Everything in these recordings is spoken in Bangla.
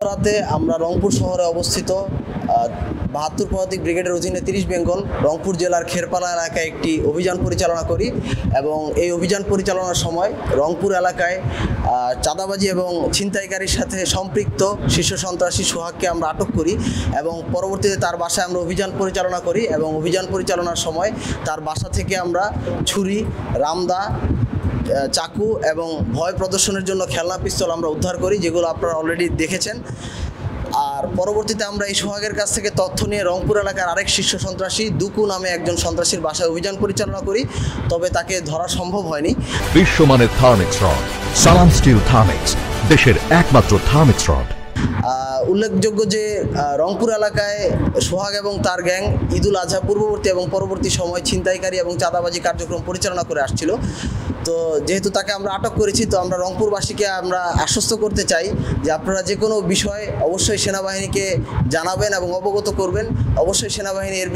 রাতে আমরা রংপুর শহরে অবস্থিত ৭২ পদাতিক ব্রিগেডের অধীনে ৩০ বেঙ্গল রংপুর জেলার খেরপালা এলাকায় একটি অভিযান পরিচালনা করি এবং এই অভিযান পরিচালনার সময় রংপুর এলাকায় চাঁদাবাজি এবং ছিনতাইকারীর সাথে সম্পৃক্ত শীর্ষ সন্ত্রাসী সোহাগকে আমরা আটক করি এবং পরবর্তীতে তার বাসায় আমরা অভিযান পরিচালনা করি এবং অভিযান পরিচালনার সময় তার বাসা থেকে আমরা ছুরি, রামদা, চাকু এবং ভয় প্রদর্শনের জন্য খেলনা পিস্তল আমরা উদ্ধার করি, যেগুলো আপনারা অলরেডি দেখেছেন। আর পরবর্তীতে আমরা এই সোহাগের কাছ থেকে তথ্য নিয়ে রংপুর এলাকার আরেক শীর্ষ সন্ত্রাসী দুকু নামে একজন সন্ত্রাসীর বাসায় অভিযান পরিচালনা করি, তবে তাকে ধরা সম্ভব হয়নি। বিশ্বমানের থার্মিক্স রড, সালাম স্টিল থার্মিক্স, দেশের একমাত্র থার্মিক্স রড। উল্লেখযোগ্য যে রংপুর এলাকায় সোহাগ এবং তার গ্যাং ঈদুল আজহা পূর্ববর্তী এবং পরবর্তী সময় ছিনতাইকারী এবং চাঁদাবাজি কার্যক্রম পরিচালনা করে আসছিল। তো যেহেতু তাকে আমরা আটক করেছি, তো আমরা রংপুরবাসীকে আমরা আশ্বস্ত করতে চাই যে আপনারা যে কোনো বিষয় অবশ্যই সেনাবাহিনীকে জানাবেন এবং অবগত করবেন। অবশ্যই সেনাবাহিনী এর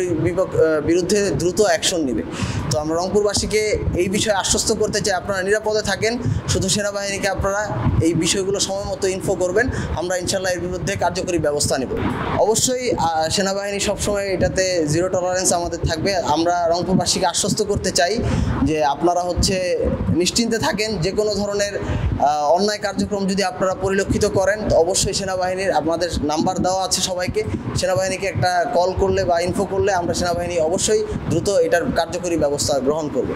বিরুদ্ধে দ্রুত অ্যাকশন নেবে। তো আমরা রংপুরবাসীকে এই বিষয়ে আশ্বস্ত করতে চাই, আপনারা নিরাপদে থাকেন, শুধু সেনাবাহিনীকে আপনারা এই বিষয়গুলো সময় মতো ইনফো করবেন। আমরা ইনশাল্লাহ এর বিরুদ্ধে কার্যকরী ব্যবস্থা নেব। অবশ্যই সেনাবাহিনী সবসময় এটাতে জিরো টলারেন্স আমাদের থাকবে। আমরা রংপুরবাসীকে আশ্বস্ত করতে চাই যে আপনারা নিশ্চিন্তে থাকেন। যে কোনো ধরনের অন্যায় কার্যক্রম যদি আপনারা পরিলক্ষিত করেন, তো অবশ্যই সেনাবাহিনীর আপনাদের নাম্বার দেওয়া আছে সবাইকে, সেনাবাহিনীকে একটা কল করলে বা ইনফো করলে আমরা সেনাবাহিনী অবশ্যই দ্রুত এটার কার্যকরী ব্যবস্থা গ্রহণ করব।